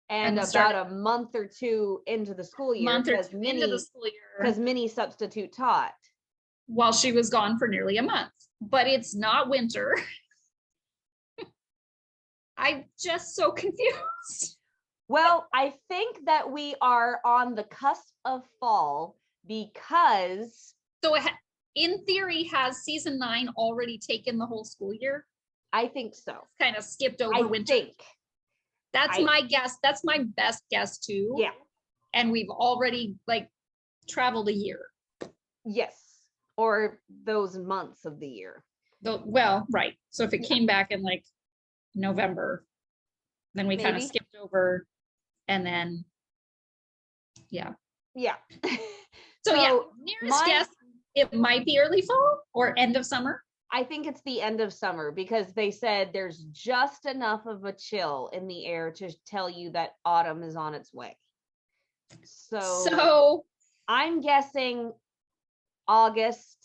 And about a month or two into the school year. Because Minnie substitute taught. While she was gone for nearly a month. But it's not winter. I'm just so confused. Well, I think that we are on the cusp of fall because... So in theory, has season 9 already taken the whole school year? I think so. It's kind of skipped over winter. That's my guess. That's my best guess too. Yeah. And we've already traveled a year. Yes. Or those months of the year. Well, right. So if it came back in November, Then we kind of skipped over, and then yeah. So yeah, nearest guess, it might be early fall or end of summer. I think it's the end of summer, because they said there's just enough of a chill in the air to tell you that autumn is on its way. So I'm guessing August,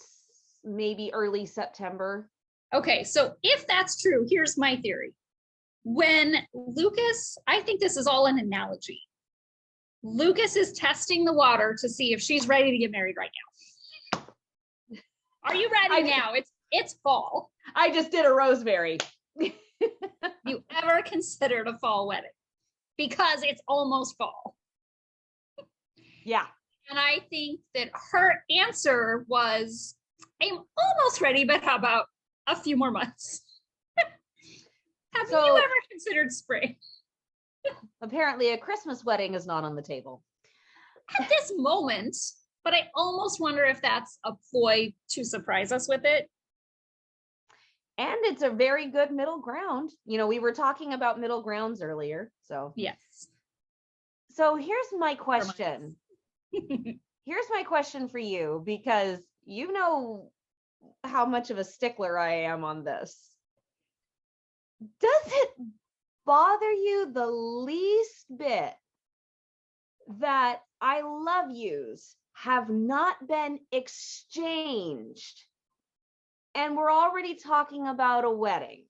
maybe early September. Okay, so if that's true, here's my theory. When Lucas, I think this is all an analogy. Lucas is testing the water to see if she's ready to get married right now. Are you ready now? It's fall. I just did a Rosemary. You ever considered a fall wedding? Because it's almost fall. Yeah. And I think that her answer was, I'm almost ready, but how about a few more months? Have you ever considered spring? Apparently a Christmas wedding is not on the table. At this moment, but I almost wonder if that's a ploy to surprise us with it. And it's a very good middle ground. You know, we were talking about middle grounds earlier. So yes. So here's my question. Here's my question for you, because you know how much of a stickler I am on this. Does it bother you the least bit that I love yous have not been exchanged and we're already talking about a wedding?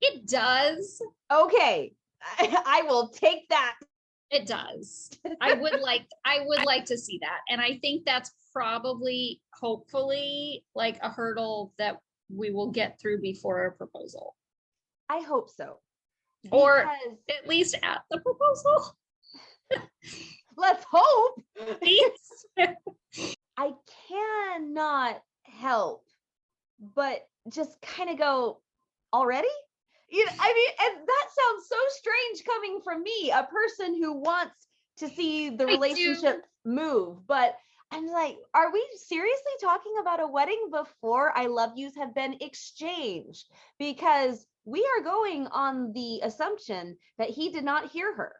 It does. Okay, I will take that. It does. I would like to see that. And I think that's probably, hopefully, like a hurdle that we will get through before a proposal. I hope so. Or at least at the proposal. Let's hope. I cannot help but just kind of go, already? You know, I mean, and that sounds so strange coming from me, a person who wants to see the relationship move. But I'm like, are we seriously talking about a wedding before I love yous have been exchanged? Because we are going on the assumption that he did not hear her.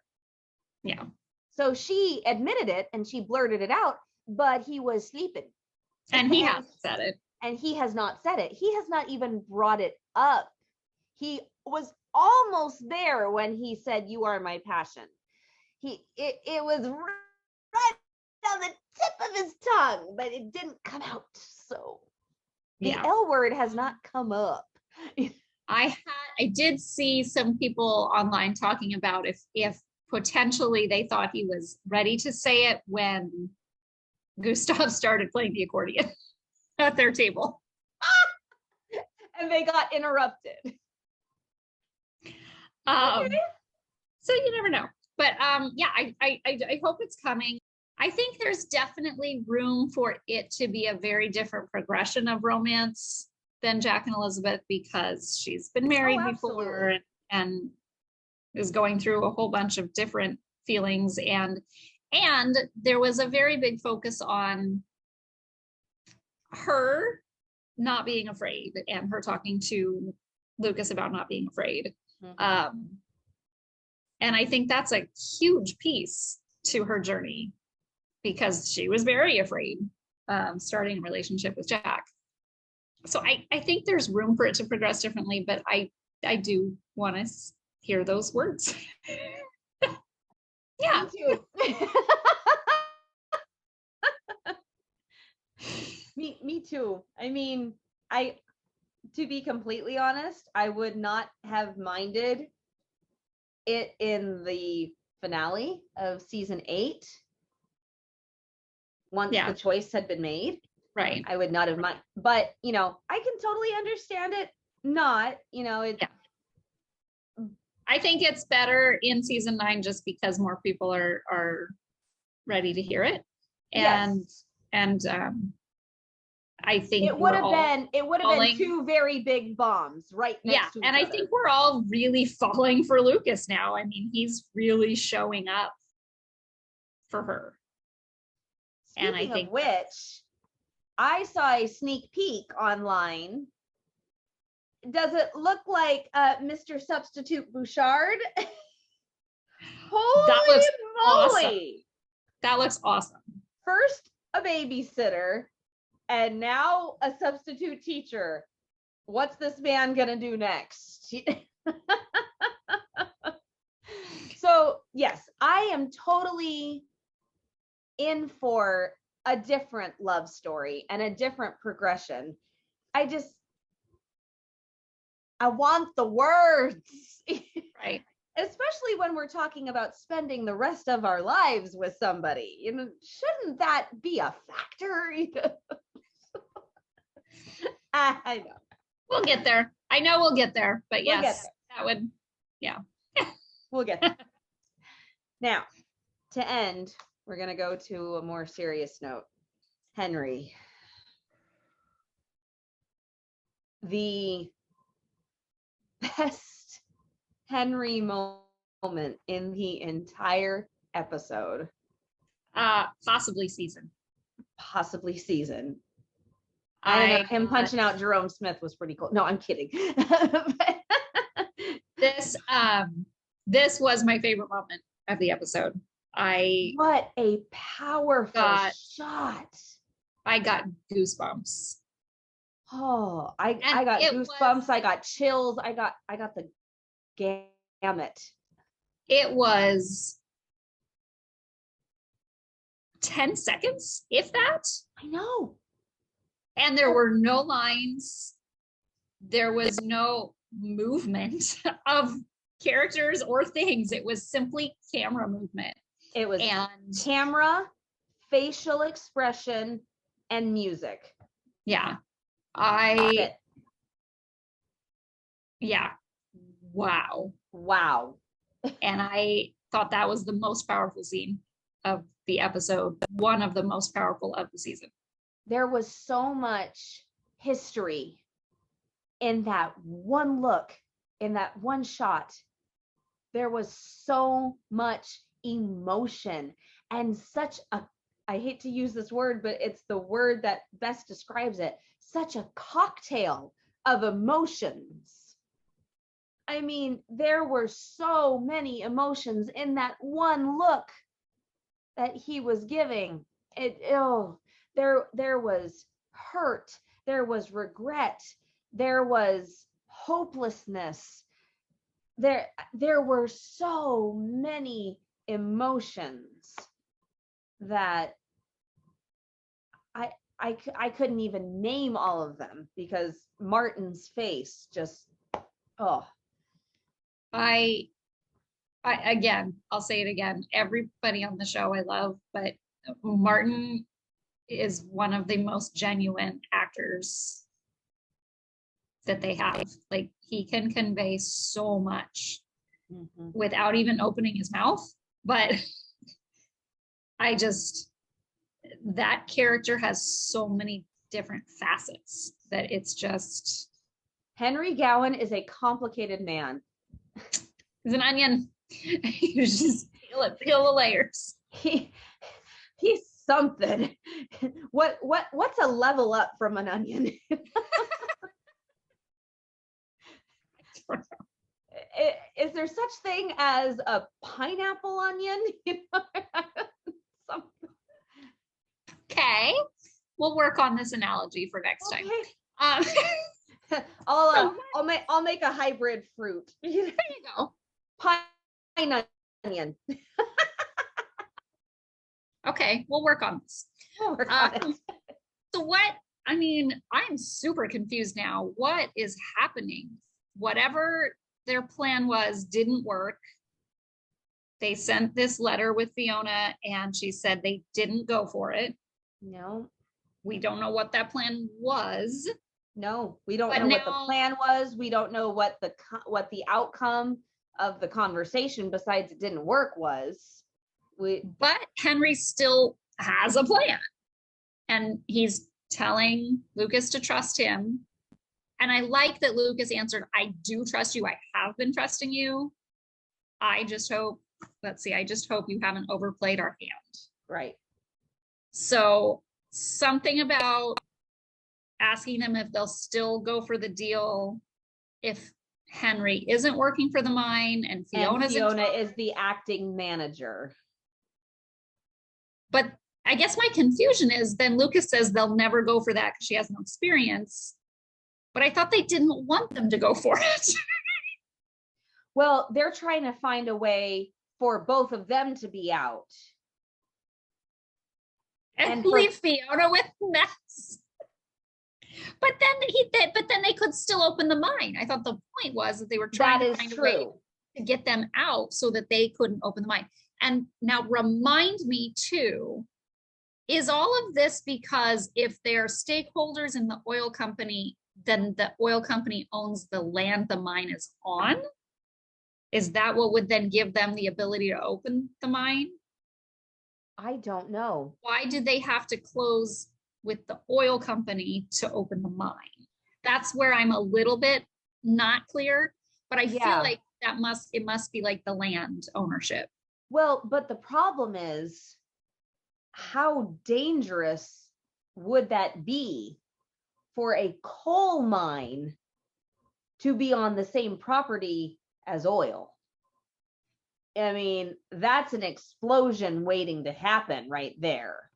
Yeah. So she admitted it and she blurted it out, but he was sleeping. And he hasn't said it. And he has not said it. He has not even brought it up. He was almost there when he said, "You are my passion." It was right on the tip of his tongue, but it didn't come out. So the L word has not come up. I did see some people online talking about if potentially they thought he was ready to say it when Gustav started playing the accordion at their table. And they got interrupted. Okay. So you never know. But yeah, I hope it's coming. I think there's definitely room for it to be a very different progression of romance than Jack and Elizabeth, because she's been married before and is going through a whole bunch of different feelings, and there was a very big focus on her not being afraid and her talking to Lucas about not being afraid. Mm-hmm. And I think that's a huge piece to her journey, because she was very afraid starting a relationship with Jack. So I think there's room for it to progress differently, but I do want to hear those words. Yeah. Me too. Me too. I mean, to be completely honest, I would not have minded it in the finale of season 8. Once the choice had been made. Right. I would not have minded. But, you know, I can totally understand it not, you know, it. Yeah. I think it's better in season 9 just because more people are ready to hear it. And I think it would have been 2 very big bombs right next to each other. I think we're all really falling for Lucas now. I mean, he's really showing up for her. Speaking and I think of which, I saw a sneak peek online. Does it look like Mr. Substitute Bouchard? Holy moly. Awesome. That looks awesome. First a babysitter and now a substitute teacher. What's this man gonna do next? So yes, I am totally in for a different love story and a different progression. I want the words. Right. Especially when we're talking about spending the rest of our lives with somebody. Shouldn't that be a factor? I know. We'll get there. I know we'll get there, but yes, that would, yeah. We'll get there. Now, to end, we're going to go to a more serious note. Henry. The best Henry moment in the entire episode. Possibly season. I don't know, him punching out Jerome Smith was pretty cool. No, I'm kidding. This was my favorite moment of the episode. What a powerful shot. I got goosebumps. Oh, I got goosebumps. I got chills. I got the gamut. It was 10 seconds, if that. I know. And there were no lines. There was no movement of characters or things. It was simply camera movement. It was camera, facial expression, and music. Yeah. Yeah. Wow. And I thought that was the most powerful scene of the episode. One of the most powerful of the season. There was so much history in that one look, in that one shot. There was so much emotion and such a, I hate to use this word, but it's the word that best describes it, such a cocktail of emotions. I mean, there were so many emotions in that one look that he was giving. There was hurt, there was regret, there was hopelessness. There were so many emotions that I couldn't even name all of them because Martin's face just, oh. Again, I'll say it again. Everybody on the show I love, but Martin is one of the most genuine actors that they have. Like, he can convey so much without even opening his mouth. But that character has so many different facets that it's just. Henry Gowan is a complicated man. He's an onion. You just peel the layers. He's something. What's a level up from an onion? Is there such thing as a pineapple onion? Okay, we'll work on this analogy for next time. I'll make a hybrid fruit. There you go. Pine onion. Okay, we'll work on this. So I'm super confused now. What is happening? Whatever their plan was didn't work. They sent this letter with Fiona and she said they didn't go for it. No. We don't know what that plan was. No, we don't know what the plan was. We don't know what the outcome of the conversation, besides it didn't work, was. But Henry still has a plan. And he's telling Lucas to trust him. And I like that Lucas answered, I do trust you. I have been trusting you. I just hope you haven't overplayed our hand. Right. So something about asking them if they'll still go for the deal if Henry isn't working for the mine and Fiona's in Fiona charge. is the acting manager. But I guess my confusion is then Lucas says they'll never go for that because she has no experience. But I thought they didn't want them to go for it. Well, they're trying to find a way for both of them to be out. And leave Fiona with mess. But then they could still open the mine. I thought the point was that they were trying to find a way to get them out so that they couldn't open the mine. And now remind me too, is all of this because if they're stakeholders in the oil company, then the oil company owns the land the mine is on? Is that what would then give them the ability to open the mine? I don't know. Why did they have to close with the oil company to open the mine? That's where I'm a little bit not clear, but I feel like it must be like the land ownership. Well, but the problem is, how dangerous would that be for a coal mine to be on the same property as oil? I mean, that's an explosion waiting to happen right there.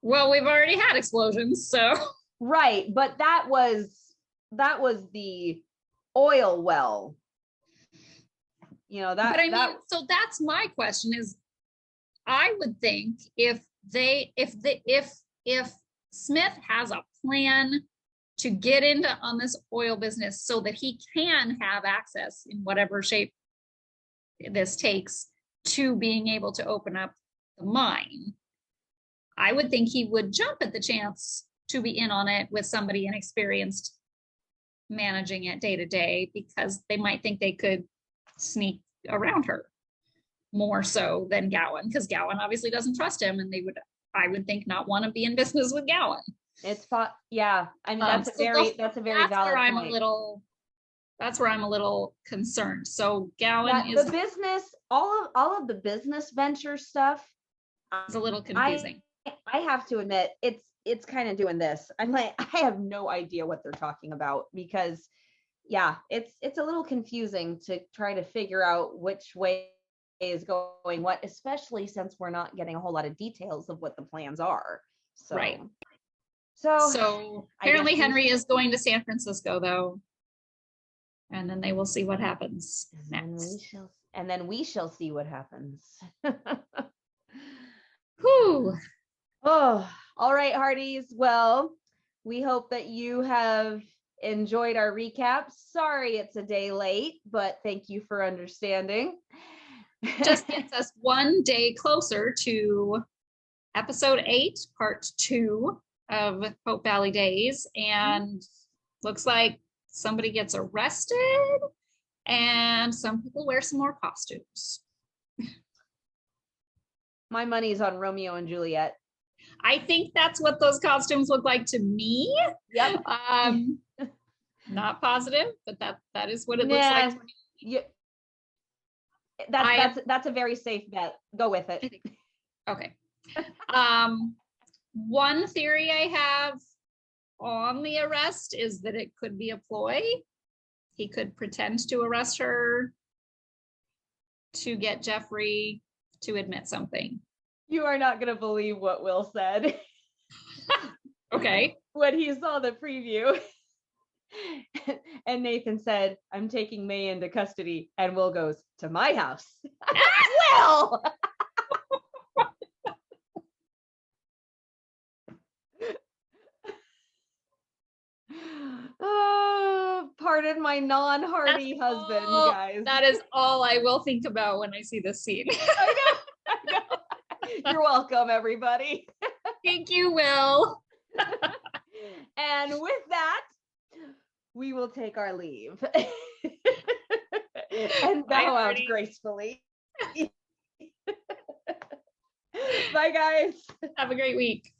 Well, we've already had explosions, so. Right, but that was the oil well. You know, that. But I mean, so that's my question is, I would think if Smith has a plan to get into on this oil business so that he can have access in whatever shape this takes to being able to open up the mine, I would think he would jump at the chance to be in on it with somebody inexperienced managing it day to day, because they might think they could sneak around her more so than Gowan, because Gowan obviously doesn't trust him, and they would, I would think, not want to be in business with Gowan. It's yeah. I mean, that's a very valid where I'm point. That's where I'm a little concerned. So Gowan is the business, all of the business venture stuff is a little confusing. I have to admit, it's kind of doing this. I'm like, I have no idea what they're talking about, because it's a little confusing to try to figure out which way is going what, especially since we're not getting a whole lot of details of what the plans are. So, right. So apparently Henry is going to San Francisco though. And then they will see what happens next. And then we shall see what happens. Whew. Oh, all right, Hearties. Well, we hope that you have enjoyed our recap. Sorry it's a day late, but thank you for understanding. Just gets us one day closer to episode 8, part 2 of Hope Valley Days. And looks like somebody gets arrested and some people wear some more costumes. My money's on Romeo and Juliet. I think that's what those costumes look like to me. Yep. Not positive, but that is what it looks like to me. Yeah. That's a very safe bet. Go with it. Okay. One theory I have on the arrest is that it could be a ploy. He could pretend to arrest her to get Jeffrey to admit something. You are not going to believe what Will said. Okay. When he saw the preview. And Nathan said, "I'm taking Mei into custody." And Will goes, "To my house." Will! Oh, pardon my non-Hardy husband, guys. That is all I will think about when I see this scene. I know. You're welcome, everybody. Thank you, Will. And with that, we will take our leave and bow out gracefully. Bye, guys. Have a great week.